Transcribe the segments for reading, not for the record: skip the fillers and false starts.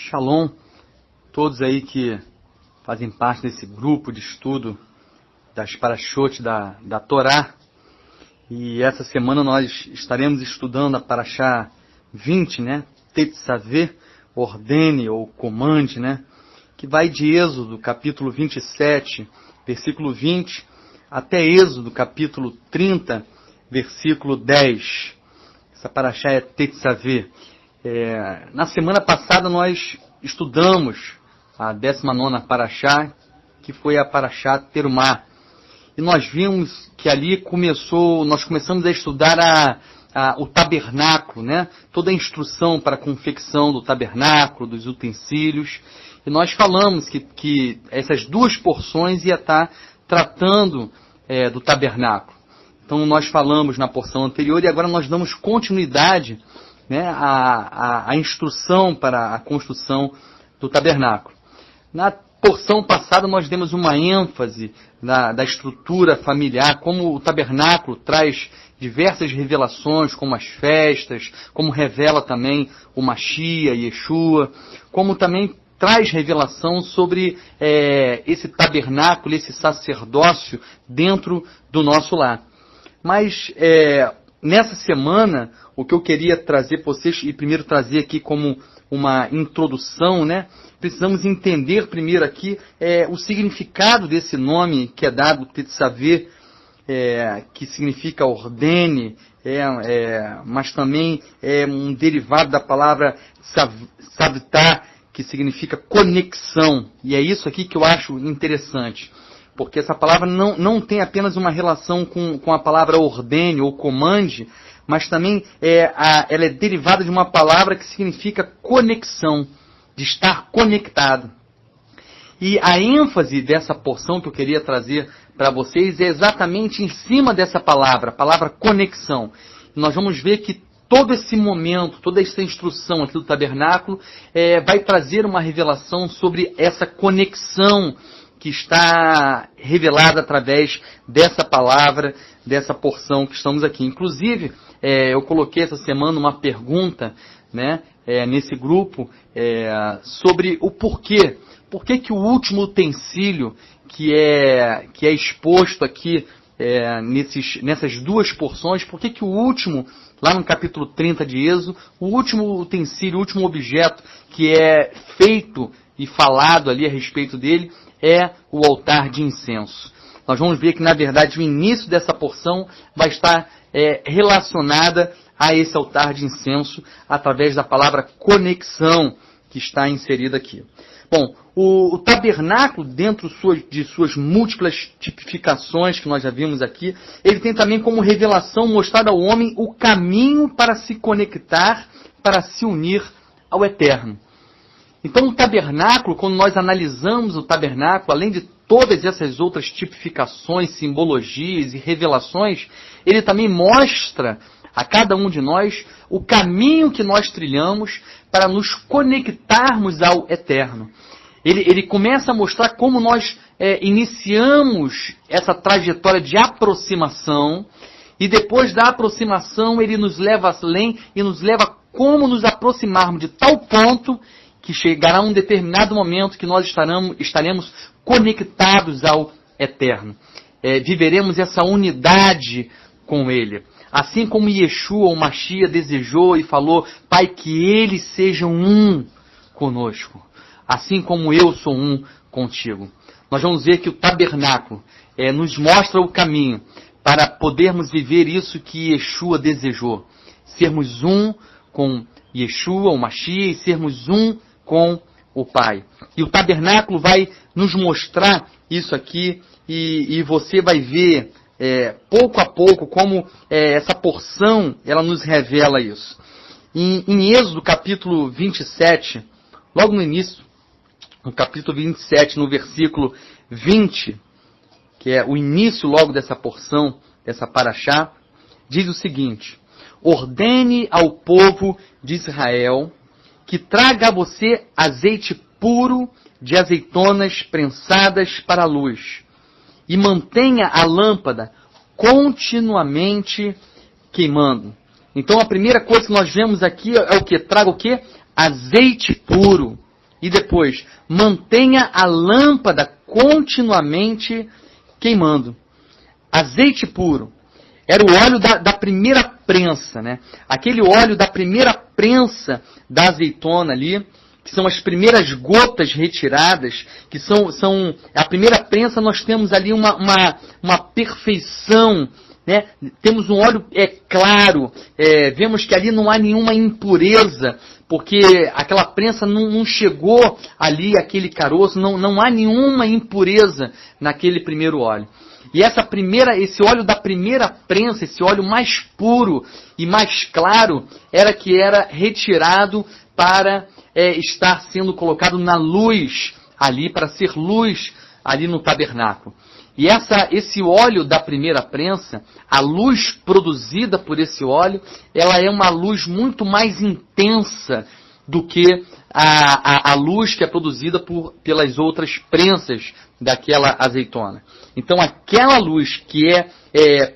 Shalom, todos aí que fazem parte desse grupo de estudo das Parashot da Torá. E essa semana nós estaremos estudando a Parashá 20, né? Tetzaveh, ordene ou comande, né? Que vai de Êxodo, capítulo 27, versículo 20, até Êxodo, capítulo 30, versículo 10. Essa Parashá é Tetzaveh. Na semana passada nós estudamos a 19ª Parashá, que foi a Parashá Terumá. E nós vimos que ali nós começamos a estudar o tabernáculo, né? Toda a instrução para a confecção do tabernáculo, dos utensílios. E nós falamos que essas duas porções ia estar tratando do tabernáculo. Então nós falamos na porção anterior e agora nós damos continuidade, né, à instrução para a construção do tabernáculo. Na porção passada nós demos uma ênfase da estrutura familiar, como o tabernáculo traz diversas revelações, como as festas, como revela também o Mashiach, Yeshua, como também traz revelação sobre esse tabernáculo, esse sacerdócio dentro do nosso lar. Mas nessa semana, o que eu queria trazer para vocês, e primeiro trazer aqui como uma introdução, né? Precisamos entender primeiro aqui o significado desse nome que é dado, Tetzaveh, que significa ordene, mas também é um derivado da palavra savtá, que significa conexão. E é isso aqui que eu acho interessante, porque essa palavra não tem apenas uma relação com a palavra ordene ou comande, mas também ela é derivada de uma palavra que significa conexão, de estar conectado. E a ênfase dessa porção que eu queria trazer para vocês é exatamente em cima dessa palavra, a palavra conexão. E nós vamos ver que todo esse momento, toda essa instrução aqui do tabernáculo vai trazer uma revelação sobre essa conexão que está revelada através dessa palavra, dessa porção que estamos aqui. Inclusive, eu coloquei essa semana uma pergunta, né, nesse grupo sobre o porquê. Por que que o último utensílio que é exposto aqui nessas duas porções, por que que o último, lá no capítulo 30 de Êxodo, o último utensílio, o último objeto que é feito e falado ali a respeito dele é o altar de incenso? Nós vamos ver que, na verdade, o início dessa porção vai estar relacionada a esse altar de incenso através da palavra conexão que está inserida aqui. Bom, o tabernáculo, dentro de suas múltiplas tipificações que nós já vimos aqui, ele tem também como revelação mostrar ao homem o caminho para se conectar, para se unir ao Eterno. Então o tabernáculo, quando nós analisamos o tabernáculo, além de todas essas outras tipificações, simbologias e revelações, ele também mostra a cada um de nós o caminho que nós trilhamos para nos conectarmos ao Eterno. Ele começa a mostrar como nós iniciamos essa trajetória de aproximação, e depois da aproximação ele nos leva além e nos leva a como nos aproximarmos de tal ponto que chegará um determinado momento que nós estaremos conectados ao Eterno. Viveremos essa unidade com Ele. Assim como Yeshua, o Mashiach, desejou e falou: Pai, que eles sejam um conosco, assim como eu sou um contigo. Nós vamos ver que o tabernáculo nos mostra o caminho para podermos viver isso que Yeshua desejou. Sermos um com Yeshua, o Mashiach, e sermos um com o Pai. E o tabernáculo vai nos mostrar isso aqui, e você vai ver pouco a pouco como essa porção ela nos revela isso. Em Êxodo capítulo 27, logo no início, no capítulo 27, no versículo 20, que é o início logo dessa porção, dessa parashá, diz o seguinte: ordene ao povo de Israel que traga a você azeite puro de azeitonas prensadas para a luz, e mantenha a lâmpada continuamente queimando. Então a primeira coisa que nós vemos aqui é o que? Traga o que? Azeite puro. E depois, mantenha a lâmpada continuamente queimando. Azeite puro. Era o óleo da primeira prensa, né? Aquele óleo da primeira prensa da azeitona ali, que são as primeiras gotas retiradas, que são a primeira prensa. Nós temos ali uma perfeição, né? Temos um óleo claro, vemos que ali não há nenhuma impureza, porque aquela prensa não chegou ali, aquele caroço, não há nenhuma impureza naquele primeiro óleo. E esse óleo da primeira prensa, esse óleo mais puro e mais claro, era que era retirado para estar sendo colocado na luz ali, para ser luz ali no tabernáculo. E esse óleo da primeira prensa, a luz produzida por esse óleo, ela é uma luz muito mais intensa do que a luz que é produzida pelas outras prensas daquela azeitona. Então aquela luz que é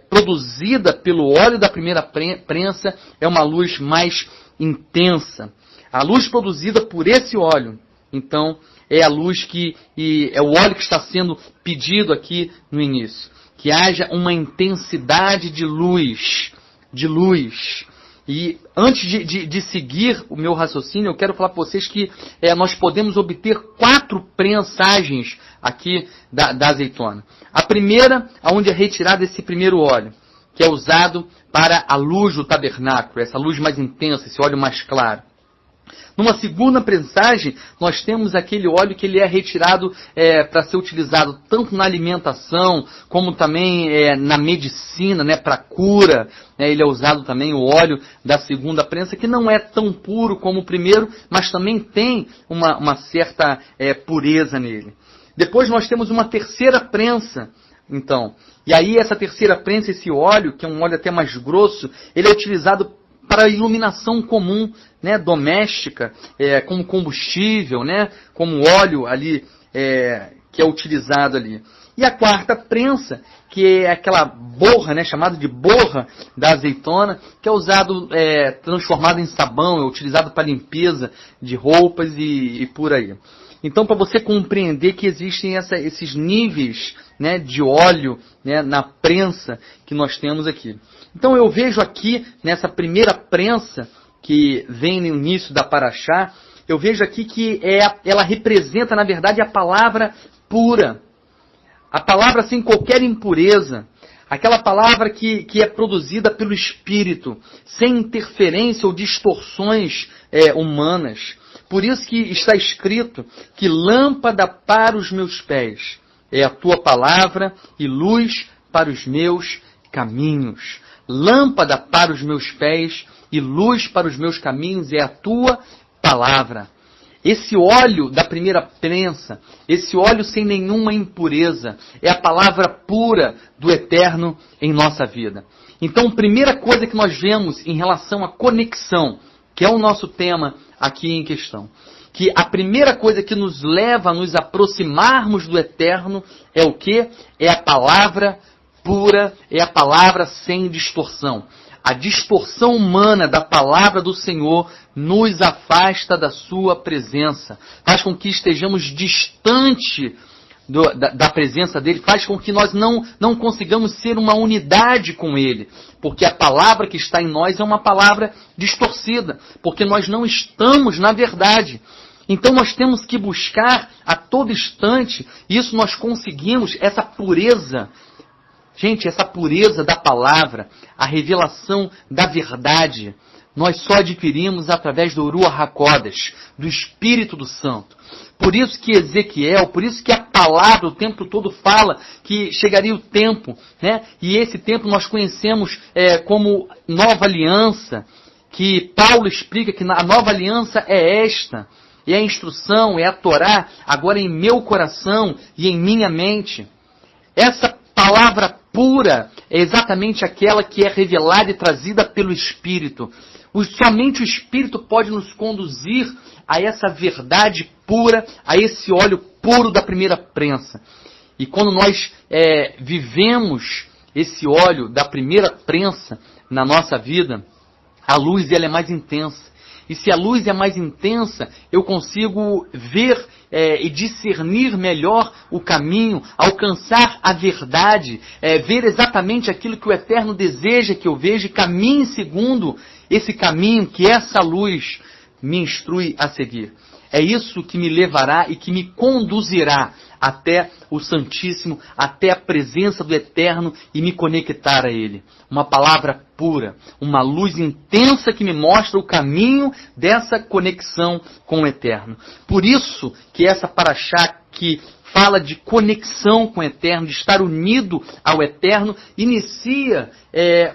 produzida pelo óleo da primeira prensa é uma luz mais intensa. A luz produzida por esse óleo, então, é a luz é o óleo que está sendo pedido aqui no início. Que haja uma intensidade de luz. E antes de seguir o meu raciocínio, eu quero falar para vocês que nós podemos obter 4 prensagens aqui da azeitona. A primeira, onde é retirado esse primeiro óleo, que é usado para a luz do tabernáculo, essa luz mais intensa, esse óleo mais claro. Numa segunda prensagem, nós temos aquele óleo que ele é retirado para ser utilizado tanto na alimentação, como também na medicina, né, para cura. Ele é usado também, o óleo da segunda prensa, que não é tão puro como o primeiro, mas também tem uma certa pureza nele. Depois nós temos uma terceira prensa, então. E aí essa terceira prensa, esse óleo, que é um óleo até mais grosso, ele é utilizado para iluminação comum, né, doméstica, como combustível, né, como óleo ali, que é utilizado ali. E a quarta prensa, que é aquela borra, né, chamada de borra da azeitona, que é usado, transformado em sabão, é utilizado para limpeza de roupas e por aí. Então, para você compreender que existem esses níveis, né, de óleo, né, na prensa que nós temos aqui. Então eu vejo aqui, nessa primeira prensa, que vem no início da Paraxá, eu vejo aqui que ela representa, na verdade, a palavra pura. A palavra sem qualquer impureza. Aquela palavra que é produzida pelo Espírito, sem interferência ou distorções humanas. Por isso que está escrito que lâmpada para os meus pés é a tua palavra e luz para os meus caminhos. Lâmpada para os meus pés e luz para os meus caminhos é a tua palavra. Esse óleo da primeira prensa, esse óleo sem nenhuma impureza, é a palavra pura do Eterno em nossa vida. Então, a primeira coisa que nós vemos em relação à conexão, que é o nosso tema aqui em questão, que a primeira coisa que nos leva a nos aproximarmos do Eterno é o quê? É a palavra pura, é a palavra sem distorção. A distorção humana da palavra do Senhor nos afasta da sua presença. Faz com que estejamos distante da presença dele. Faz com que nós não consigamos ser uma unidade com ele. Porque a palavra que está em nós é uma palavra distorcida. Porque nós não estamos na verdade. Então nós temos que buscar a todo instante. Isso nós conseguimos, essa pureza. Gente, essa pureza da palavra, a revelação da verdade, nós só adquirimos através do Ruach HaKodesh, do Espírito do Santo. Por isso que Ezequiel, por isso que a palavra o tempo todo fala que chegaria o tempo, né? E esse tempo nós conhecemos como nova aliança, que Paulo explica que a nova aliança é esta, é a instrução, é a Torá, agora em meu coração e em minha mente. Essa palavra pura é exatamente aquela que é revelada e trazida pelo Espírito. Somente o Espírito pode nos conduzir a essa verdade pura, a esse óleo puro da primeira prensa. E quando nós vivemos esse óleo da primeira prensa na nossa vida, a luz ela é mais intensa. E se a luz é mais intensa, eu consigo ver e discernir melhor o caminho, alcançar a verdade, ver exatamente aquilo que o Eterno deseja que eu veja e caminhe segundo esse caminho que essa luz me instrui a seguir. É isso que me levará e que me conduzirá até o Santíssimo, até a presença do Eterno e me conectar a Ele. Uma palavra pura, uma luz intensa que me mostra o caminho dessa conexão com o Eterno. Por isso que essa paraxá que fala de conexão com o Eterno, de estar unido ao Eterno, inicia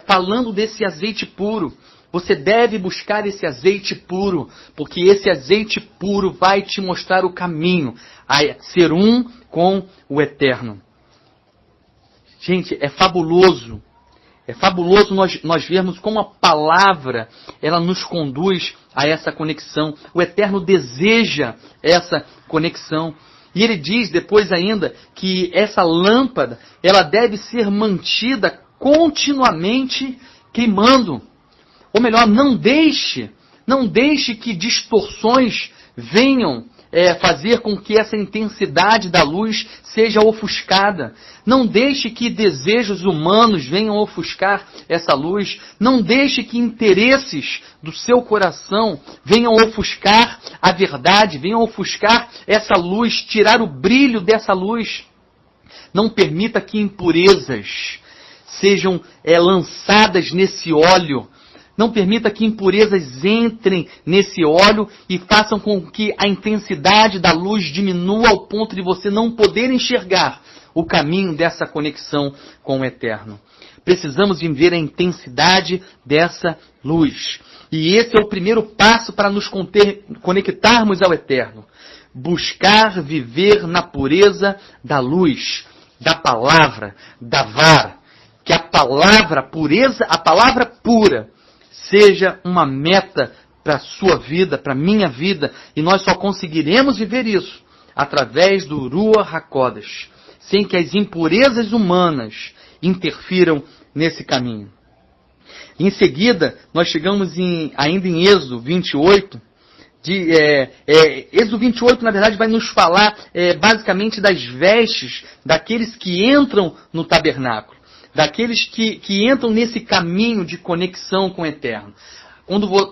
falando desse azeite puro. Você deve buscar esse azeite puro, porque esse azeite puro vai te mostrar o caminho a ser um com o Eterno. Gente, é fabuloso. É fabuloso nós vermos como a palavra ela nos conduz a essa conexão. O Eterno deseja essa conexão. E ele diz depois ainda que essa lâmpada ela deve ser mantida continuamente queimando. Ou melhor, não deixe que distorções venham fazer com que essa intensidade da luz seja ofuscada. Não deixe que desejos humanos venham ofuscar essa luz. Não deixe que interesses do seu coração venham ofuscar a verdade, venham ofuscar essa luz, tirar o brilho dessa luz. Não permita que impurezas sejam lançadas nesse óleo. Não permita que impurezas entrem nesse óleo e façam com que a intensidade da luz diminua ao ponto de você não poder enxergar o caminho dessa conexão com o Eterno. Precisamos viver a intensidade dessa luz. E esse é o primeiro passo para nos conectarmos ao Eterno. Buscar viver na pureza da luz, da palavra, da vara. Que a palavra pureza, a palavra pura, seja uma meta para a sua vida, para a minha vida. E nós só conseguiremos viver isso através do Ruach HaKodesh, sem que as impurezas humanas interfiram nesse caminho. Em seguida, nós chegamos ainda em Êxodo 28. Êxodo 28, na verdade, vai nos falar basicamente das vestes daqueles que entram no tabernáculo. Daqueles que entram nesse caminho de conexão com o Eterno.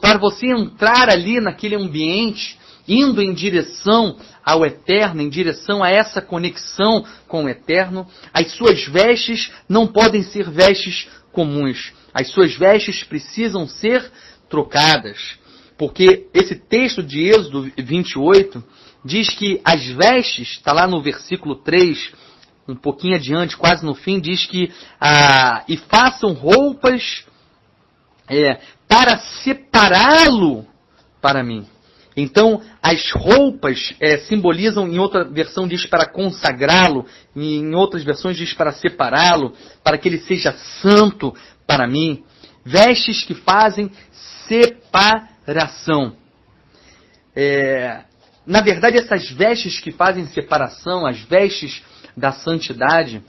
Para você entrar ali naquele ambiente, indo em direção ao Eterno, em direção a essa conexão com o Eterno, as suas vestes não podem ser vestes comuns. As suas vestes precisam ser trocadas. Porque esse texto de Êxodo 28 diz que as vestes, está lá no versículo 3, um pouquinho adiante, quase no fim, diz que e façam roupas para separá-lo para mim. Então, as roupas simbolizam, em outra versão diz para consagrá-lo, em outras versões diz para separá-lo, para que ele seja santo para mim. Vestes que fazem separação. Na verdade, essas vestes que fazem separação, as vestes da santidade,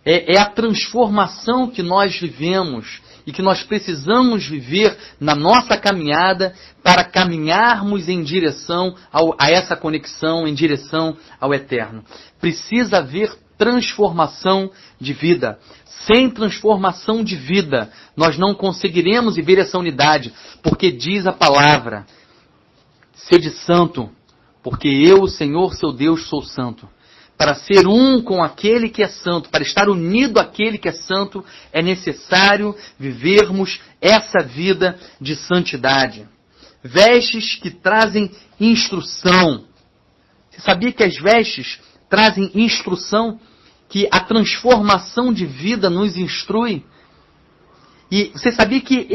é a transformação que nós vivemos e que nós precisamos viver na nossa caminhada para caminharmos em direção a essa conexão, em direção ao Eterno. Precisa haver transformação de vida. Sem transformação de vida, nós não conseguiremos viver essa unidade, porque diz a palavra: sede santo, porque eu, o Senhor, seu Deus, sou santo. Para ser um com aquele que é santo, para estar unido àquele que é santo, é necessário vivermos essa vida de santidade. Vestes que trazem instrução. Você sabia que as vestes trazem instrução? Que a transformação de vida nos instrui? E você sabia que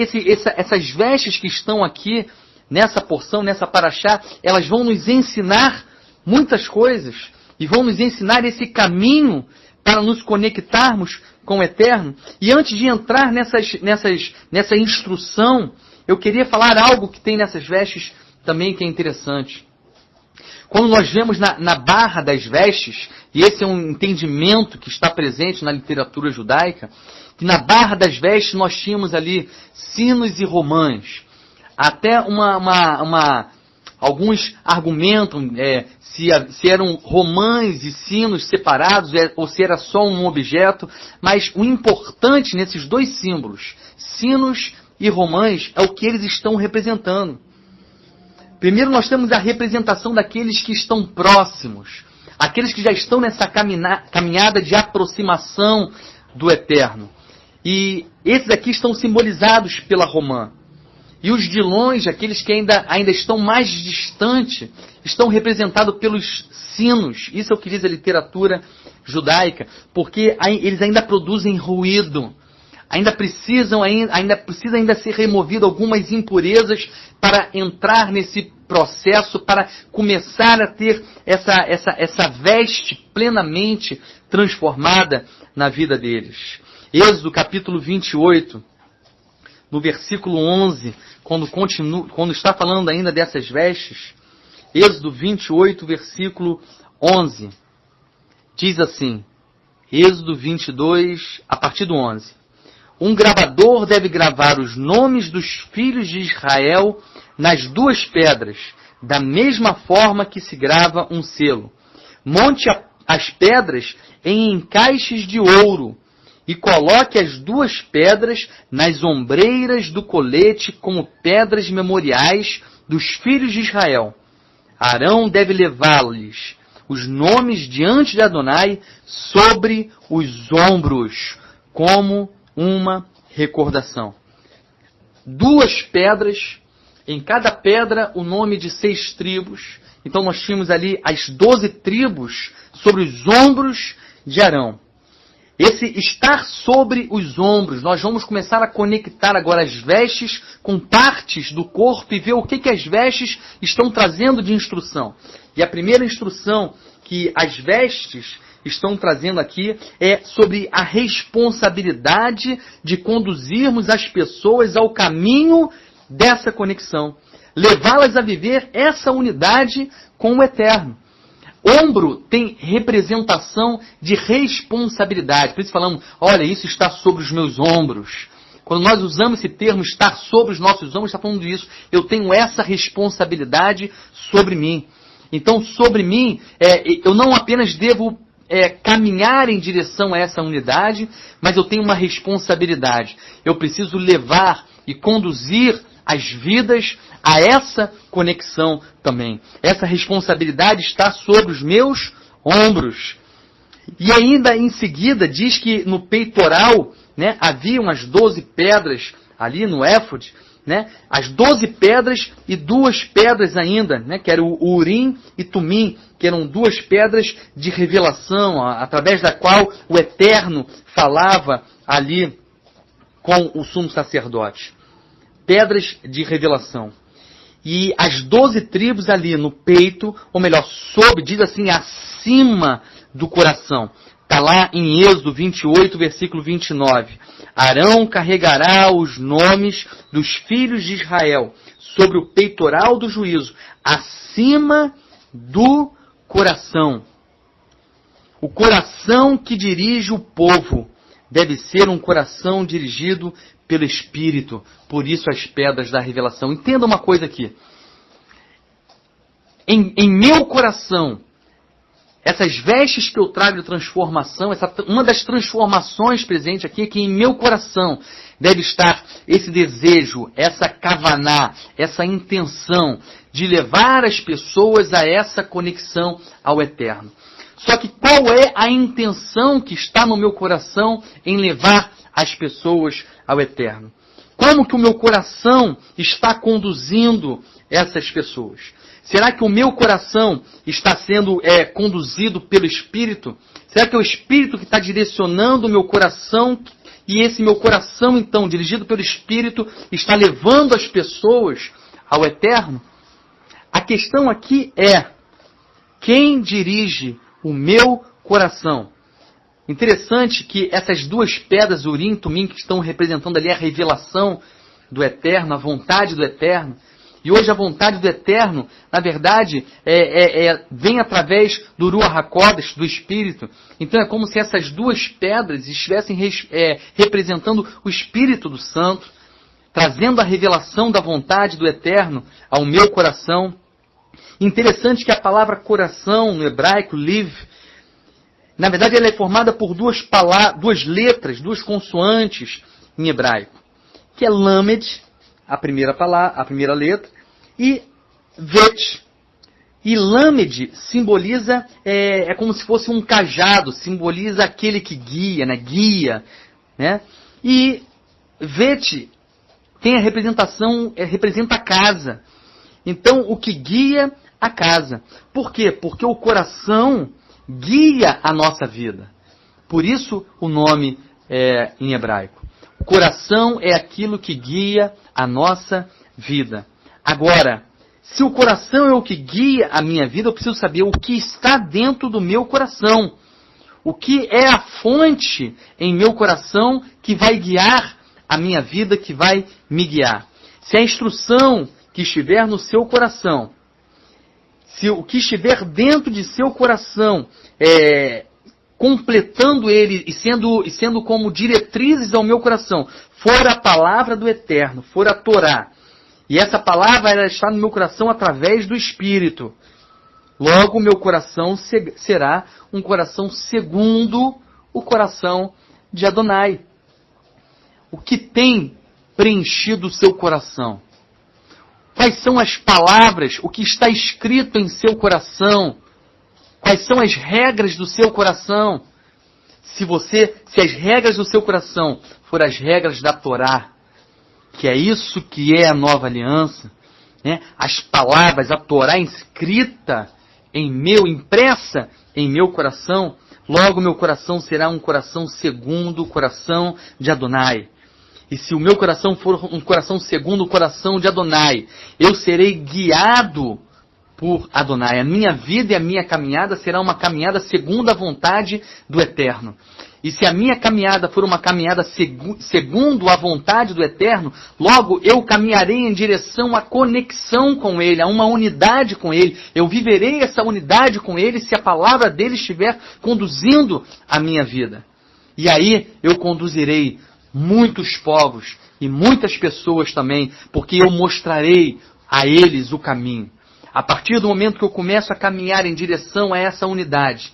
essas vestes que estão aqui, nessa porção, nessa paraxá, elas vão nos ensinar muitas coisas? E vão nos ensinar esse caminho para nos conectarmos com o Eterno. E antes de entrar nessa instrução, eu queria falar algo que tem nessas vestes também que é interessante. Quando nós vemos na barra das vestes, e esse é um entendimento que está presente na literatura judaica, que na barra das vestes nós tínhamos ali sinos e romãs. até alguns argumentam se eram romãs e sinos separados ou se era só um objeto, mas o importante nesses dois símbolos, sinos e romãs, é o que eles estão representando. Primeiro nós temos a representação daqueles que estão próximos, aqueles que já estão nessa caminhada de aproximação do Eterno. E esses aqui estão simbolizados pela romã. E os de longe, aqueles que ainda estão mais distantes, estão representados pelos sinos. Isso é o que diz a literatura judaica, porque eles ainda produzem ruído. Ainda precisa ser removido algumas impurezas para entrar nesse processo, para começar a ter essa veste plenamente transformada na vida deles. Êxodo capítulo 28, no versículo 11, quando está falando ainda dessas vestes, Êxodo 28, versículo 11, diz assim, Êxodo 22, a partir do 11. Um gravador deve gravar os nomes dos filhos de Israel nas duas pedras, da mesma forma que se grava um selo. Monte as pedras em encaixes de ouro e coloque as duas pedras nas ombreiras do colete como pedras memoriais dos filhos de Israel. Arão deve levar-lhes os nomes diante de Adonai sobre os ombros, como uma recordação. Duas pedras, em cada pedra o nome de 6 tribos. Então nós tínhamos ali as 12 tribos sobre os ombros de Arão. Esse estar sobre os ombros, nós vamos começar a conectar agora as vestes com partes do corpo e ver o que as vestes estão trazendo de instrução. E a primeira instrução que as vestes estão trazendo aqui é sobre a responsabilidade de conduzirmos as pessoas ao caminho dessa conexão. Levá-las a viver essa unidade com o Eterno. Ombro tem representação de responsabilidade. Por isso falamos, olha, isso está sobre os meus ombros. Quando nós usamos esse termo, estar sobre os nossos ombros, está falando disso. Eu tenho essa responsabilidade sobre mim. Então, sobre mim, eu não apenas devo caminhar em direção a essa unidade, mas eu tenho uma responsabilidade. Eu preciso levar e conduzir as vidas a essa conexão também. Essa responsabilidade está sobre os meus ombros. E ainda em seguida diz que no peitoral, né, haviam as 12 pedras ali no éfode, né, as 12 pedras e 2 pedras ainda, né, que era o Urim e Tumim, que eram 2 pedras de revelação, através da qual o Eterno falava ali com o sumo sacerdote. Pedras de revelação. E as 12 tribos ali no peito, ou melhor, sob, diz assim, acima do coração. Está lá em Êxodo 28, versículo 29. Arão carregará os nomes dos filhos de Israel sobre o peitoral do juízo, acima do coração. O coração que dirige o povo deve ser um coração dirigido pelo Espírito. Por isso as pedras da revelação. Entenda uma coisa aqui. Em meu coração, essas vestes que eu trago de transformação, uma das transformações presentes aqui é que em meu coração deve estar esse desejo, essa kavaná, essa intenção de levar as pessoas a essa conexão ao Eterno. Só que qual é a intenção que está no meu coração em levar as pessoas ao Eterno? Como que o meu coração está conduzindo essas pessoas? Será que o meu coração está sendo conduzido pelo Espírito? Será que é o Espírito que está direcionando o meu coração e esse meu coração, então, dirigido pelo Espírito, está levando as pessoas ao Eterno? A questão aqui é, quem dirige o meu coração? Interessante que essas 2 pedras, Urim e Tumim, que estão representando ali a revelação do Eterno, a vontade do Eterno. E hoje a vontade do Eterno, na verdade, vem através do Ruach HaKodesh, do Espírito. Então é como se essas 2 pedras estivessem representando o Espírito do Santo, trazendo a revelação da vontade do Eterno ao meu coração. Interessante que a palavra coração, no hebraico, liv, na verdade ela é formada por duas letras, duas consoantes em hebraico, que é lamed, a primeira letra, e vet. E lamed simboliza, é como se fosse um cajado, simboliza aquele que guia, né? Guia, né? E vet tem a representação, representa a casa. Então, o que guia a casa. Por quê? Porque o coração guia a nossa vida. Por isso o nome em hebraico. O coração é aquilo que guia a nossa vida. Agora, se o coração é o que guia a minha vida, eu preciso saber o que está dentro do meu coração. O que é a fonte em meu coração que vai guiar a minha vida, que vai me guiar. Se a instrução que estiver no seu coração, se o que estiver dentro de seu coração, completando ele e sendo como diretrizes ao meu coração, for a palavra do Eterno, for a Torá, e essa palavra ela está no meu coração através do Espírito, logo o meu coração será um coração segundo o coração de Adonai. O que tem preenchido o seu coração? Quais são as palavras, o que está escrito em seu coração? Quais são as regras do seu coração? Se as regras do seu coração forem as regras da Torá, que é isso que é a nova aliança, né? As palavras, a Torá inscrita impressa em meu coração, logo meu coração será um coração segundo o coração de Adonai. E se o meu coração for um coração segundo o coração de Adonai, eu serei guiado por Adonai. A minha vida e a minha caminhada será uma caminhada segundo a vontade do Eterno. E se a minha caminhada for uma caminhada segundo a vontade do Eterno, logo eu caminharei em direção à conexão com Ele, a uma unidade com Ele. Eu viverei essa unidade com Ele se a palavra dele estiver conduzindo a minha vida. E aí eu conduzirei muitos povos e muitas pessoas também, porque eu mostrarei a eles o caminho. A partir do momento que eu começo a caminhar em direção a essa unidade,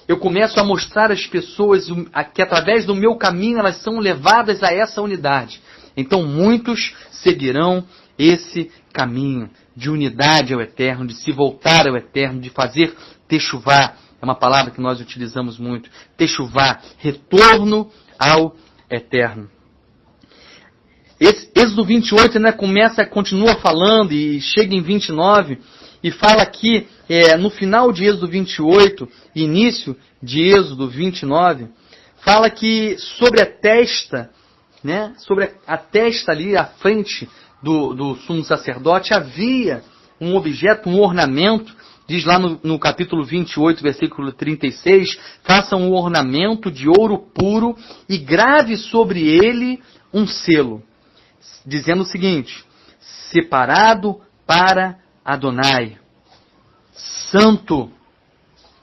eu começo a mostrar às pessoas que através do meu caminho elas são levadas a essa unidade. Então muitos seguirão esse caminho de unidade ao Eterno, de se voltar ao Eterno, de fazer techuvá. É uma palavra que nós utilizamos muito. Techuvá, retorno ao Eterno. Êxodo 28, né, continua falando e chega em 29 e fala aqui, no final de Êxodo 28, início de Êxodo 29, fala que sobre a testa, né, sobre a testa ali, à frente do sumo sacerdote, havia um objeto, um ornamento. Diz lá no capítulo 28, versículo 36, faça um ornamento de ouro puro e grave sobre ele um selo, dizendo o seguinte: separado para Adonai, santo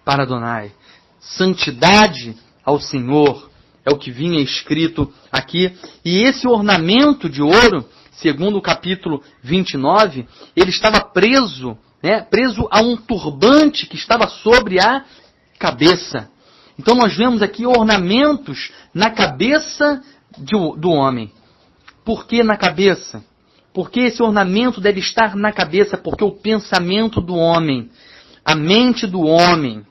para Adonai, santidade ao Senhor, é o que vinha escrito aqui. E esse ornamento de ouro, segundo o capítulo 29, ele estava preso a um turbante que estava sobre a cabeça. Então nós vemos aqui ornamentos na cabeça do homem. Por que na cabeça? Porque esse ornamento deve estar na cabeça, porque o pensamento do homem, a mente do homem,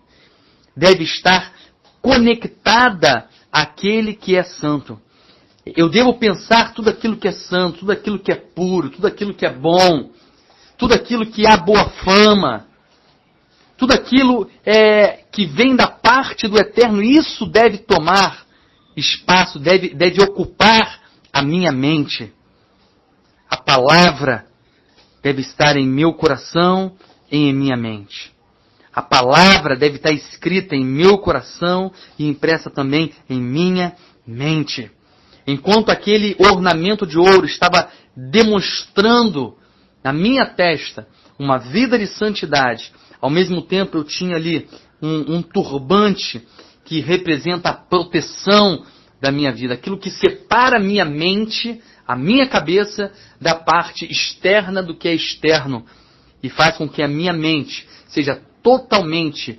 deve estar conectada àquele que é santo. Eu devo pensar tudo aquilo que é santo, tudo aquilo que é puro, tudo aquilo que é bom, tudo aquilo que há boa fama, tudo aquilo que vem da parte do Eterno. Isso deve tomar espaço, deve ocupar a minha mente. A palavra deve estar em meu coração e em minha mente. A palavra deve estar escrita em meu coração e impressa também em minha mente. Enquanto aquele ornamento de ouro estava demonstrando na minha testa uma vida de santidade, ao mesmo tempo eu tinha ali um turbante que representa a proteção da minha vida, aquilo que separa a minha mente a minha cabeça da parte externa do que é externo e faz com que a minha mente seja totalmente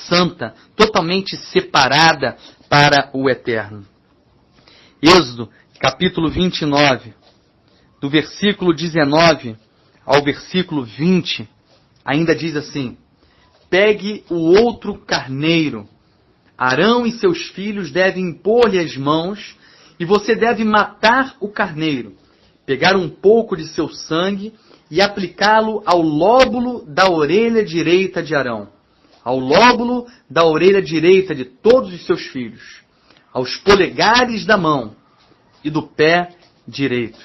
santa, totalmente separada para o eterno. Êxodo, capítulo 29, do versículo 19 ao versículo 20, ainda diz assim: pegue o outro carneiro. Arão e seus filhos devem impor-lhe as mãos, e você deve matar o carneiro, pegar um pouco de seu sangue e aplicá-lo ao lóbulo da orelha direita de Arão, ao lóbulo da orelha direita de todos os seus filhos, aos polegares da mão e do pé direito.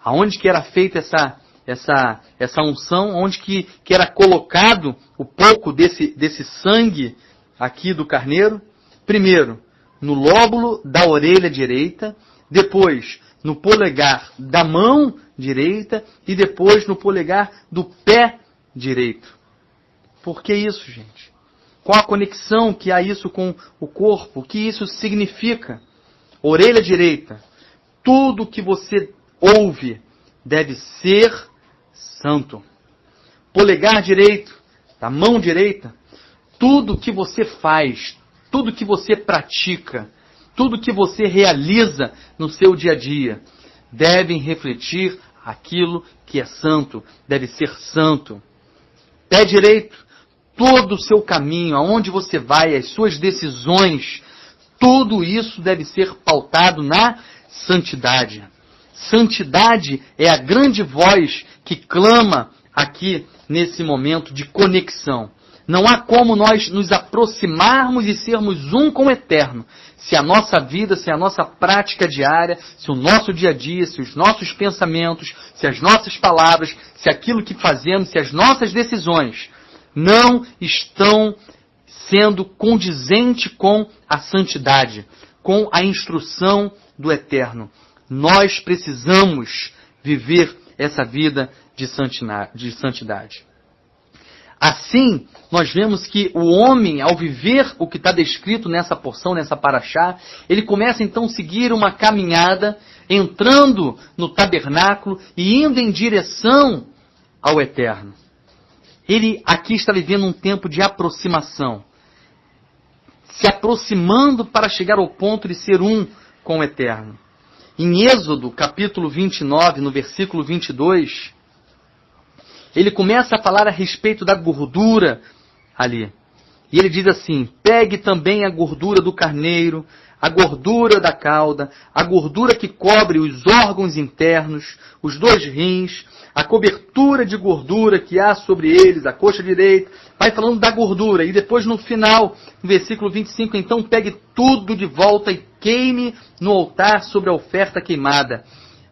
Aonde que era feita essa unção, onde que era colocado o pouco desse sangue aqui do carneiro? Primeiro, no lóbulo da orelha direita, depois no polegar da mão direita e depois no polegar do pé direito. Por que isso, gente? Qual a conexão que há isso com o corpo? O que isso significa? Orelha direita. Tudo que você ouve deve ser santo. Polegar direito, da mão direita. Tudo que você faz, tudo que você pratica, tudo que você realiza no seu dia a dia, devem refletir aquilo que é santo, deve ser santo. Pé direito, todo o seu caminho, aonde você vai, as suas decisões, tudo isso deve ser pautado na santidade. Santidade é a grande voz que clama aqui nesse momento de conexão. Não há como nós nos aproximarmos e sermos um com o eterno, se a nossa vida, se a nossa prática diária, se o nosso dia a dia, se os nossos pensamentos, se as nossas palavras, se aquilo que fazemos, se as nossas decisões não estão sendo condizente com a santidade, com a instrução do eterno. Nós precisamos viver essa vida de santidade. Assim, nós vemos que o homem, ao viver o que está descrito nessa porção, nessa paraxá, ele começa então a seguir uma caminhada, entrando no tabernáculo e indo em direção ao eterno. Ele aqui está vivendo um tempo de aproximação, se aproximando para chegar ao ponto de ser um com o eterno. Em Êxodo, capítulo 29, no versículo 22, ele começa a falar a respeito da gordura ali. E ele diz assim: pegue também a gordura do carneiro, a gordura da cauda, a gordura que cobre os órgãos internos, os 2 rins, a cobertura de gordura que há sobre eles, a coxa direita. Vai falando da gordura. E depois no final, no versículo 25, então pegue tudo de volta e queime no altar sobre a oferta queimada,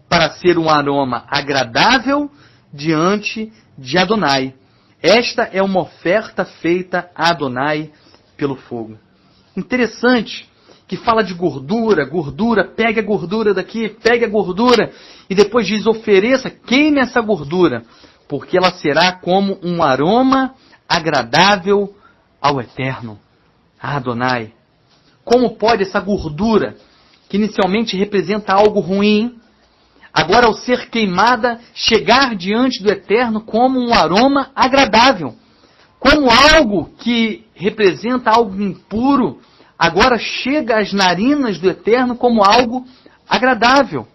para ser um aroma agradável diante de Adonai. Esta é uma oferta feita a Adonai pelo fogo. Interessante que fala de gordura, pegue a gordura daqui, pegue a gordura, e depois diz: ofereça, queime essa gordura, porque ela será como um aroma agradável ao Eterno, a Adonai. Como pode essa gordura, que inicialmente representa algo ruim, agora, ao ser queimada, chegar diante do Eterno como um aroma agradável? Como algo que representa algo impuro, agora chega às narinas do Eterno como algo agradável.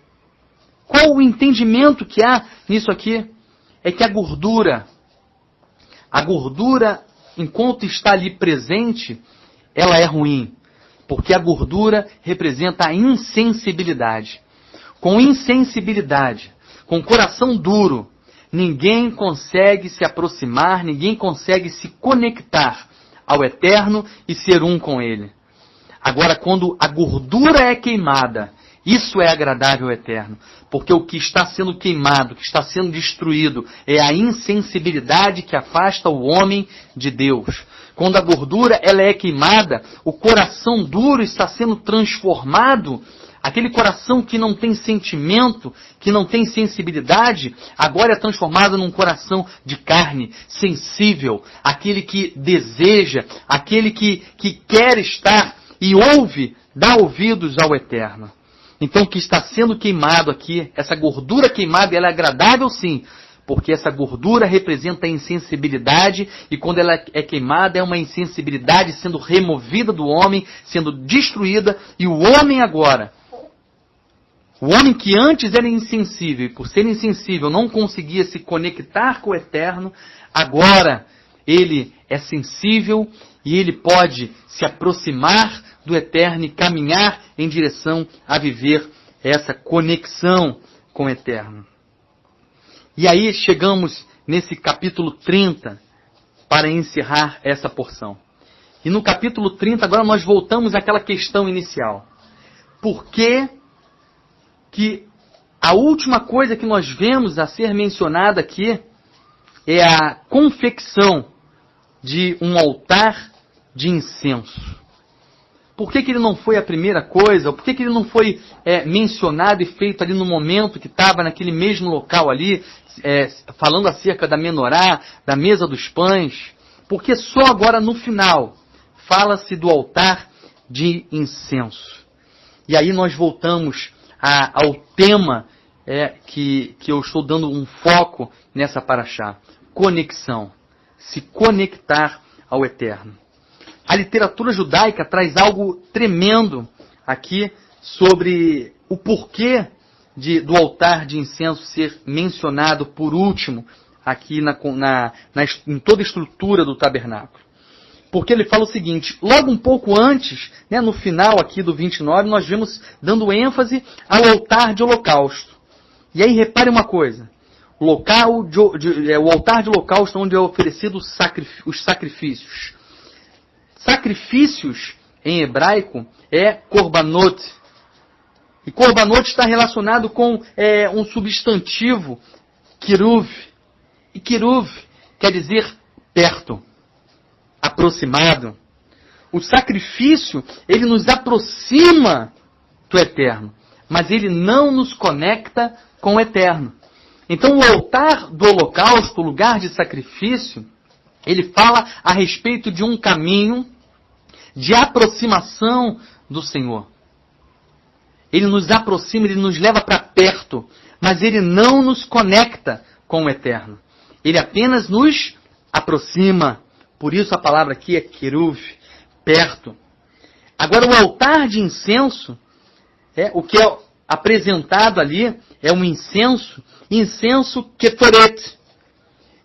Qual o entendimento que há nisso aqui? É que a gordura, enquanto está ali presente, ela é ruim. Porque a gordura representa a insensibilidade. Com insensibilidade, com coração duro, ninguém consegue se aproximar, ninguém consegue se conectar ao Eterno e ser um com Ele. Agora, quando a gordura é queimada, isso é agradável ao Eterno, porque o que está sendo queimado, o que está sendo destruído, é a insensibilidade que afasta o homem de Deus. Quando a gordura ela é queimada, o coração duro está sendo transformado. Aquele coração que não tem sentimento, que não tem sensibilidade, agora é transformado num coração de carne, sensível, aquele que deseja, aquele que quer estar e ouve, dá ouvidos ao Eterno. Então o que está sendo queimado aqui, essa gordura queimada, ela é agradável sim, porque essa gordura representa a insensibilidade, e quando ela é queimada é uma insensibilidade sendo removida do homem, sendo destruída, e o homem agora, o homem que antes era insensível, e por ser insensível não conseguia se conectar com o eterno, agora ele é sensível e ele pode se aproximar do eterno e caminhar em direção a viver essa conexão com o eterno. E aí chegamos nesse capítulo 30 para encerrar essa porção. E no capítulo 30 agora nós voltamos àquela questão inicial. Por que a última coisa que nós vemos a ser mencionada aqui é a confecção de um altar de incenso? Por que ele não foi a primeira coisa? Ou por que ele não foi mencionado e feito ali no momento que estava naquele mesmo local ali, falando acerca da menorá, da mesa dos pães? Porque só agora no final fala-se do altar de incenso. E aí nós voltamos ao tema que eu estou dando um foco nessa paraxá. Conexão. Se conectar ao eterno. A literatura judaica traz algo tremendo aqui sobre o porquê do altar de incenso ser mencionado por último aqui em toda a estrutura do tabernáculo. Porque ele fala o seguinte, logo um pouco antes, no final aqui do 29, nós vemos dando ênfase ao altar de holocausto. E aí repare uma coisa, o altar de holocausto onde é oferecido os sacrifícios. Sacrifícios, em hebraico, é korbanot. E korbanot está relacionado com um substantivo, kiruv. E kiruv quer dizer perto, aproximado. O sacrifício, ele nos aproxima do eterno, mas ele não nos conecta com o eterno. Então o altar do holocausto, o lugar de sacrifício, ele fala a respeito de um caminho de aproximação do Senhor. Ele nos aproxima, ele nos leva para perto, mas ele não nos conecta com o eterno. Ele apenas nos aproxima. Por isso a palavra aqui é keruv, perto. Agora o altar de incenso, o que é apresentado ali, é um incenso ketoret.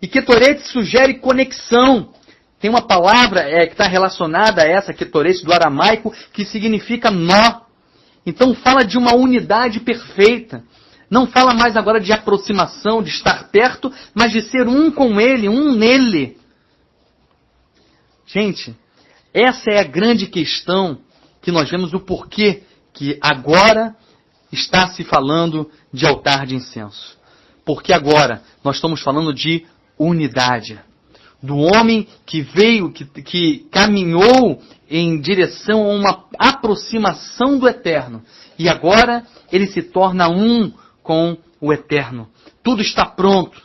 E ketoret sugere conexão. Tem uma palavra que está relacionada a essa ketoret do aramaico, que significa nó. Então fala de uma unidade perfeita. Não fala mais agora de aproximação, de estar perto, mas de ser um com ele, um nele. Gente, essa é a grande questão que nós vemos o porquê que agora está se falando de altar de incenso. Porque agora nós estamos falando de unidade. Do homem que veio, que caminhou em direção a uma aproximação do eterno. E agora ele se torna um com o eterno. Tudo está pronto.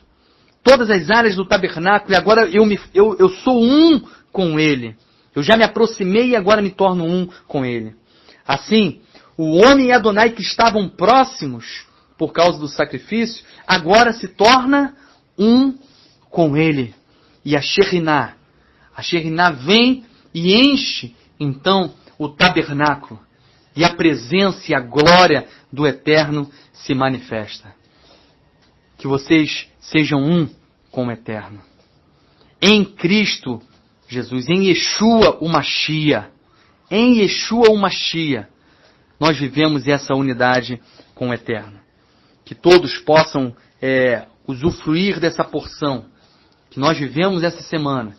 Todas as áreas do tabernáculo, e agora eu sou um com ele. Eu já me aproximei e agora me torno um com ele. Assim, o homem e Adonai que estavam próximos por causa do sacrifício, agora se torna um com ele. E a Shekhinah vem e enche, então, o tabernáculo. E a presença e a glória do Eterno se manifesta. Que vocês sejam um com o Eterno. Em Cristo Jesus, em Yeshua o Mashiach, nós vivemos essa unidade com o Eterno. Que todos possam usufruir dessa porção que nós vivemos essa semana